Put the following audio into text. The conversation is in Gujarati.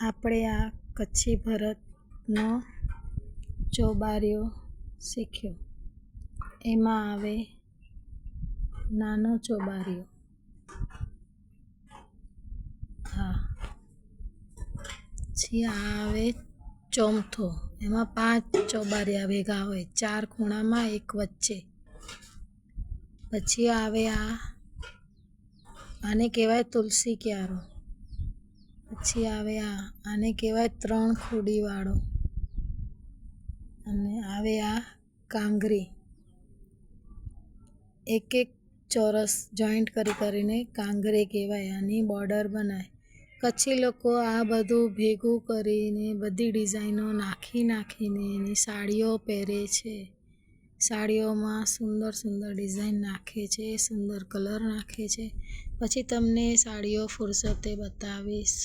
આપણે આ કચ્છી ભરતનો ચોબારિયો શીખ્યો. એમાં આવે નાનો ચોબારિયો, હા, પછી આ આવે ચોમથો. એમાં 5 ચોબારિયા ભેગા હોય, 4 ખૂણામાં 1 વચ્ચે. પછી આવે આને કહેવાય તુલસી ક્યારો. પછી આવે આને કહેવાય 3 ખુડીવાળો. અને આવે આ કાંગરી. એક ચોરસ જોઈન્ટ કરીને કાંગરી કહેવાય. આની બોર્ડર બનાય. કચ્છી લોકો આ બધું ભેગું કરીને બધી ડિઝાઇનો નાખીને એની સાડીઓ પહેરે છે. સાડીઓમાં સુંદર સુંદર ડિઝાઇન નાખે છે, સુંદર કલર નાખે છે. પછી તમને સાડીઓ ફુરસતે બતાવીશ.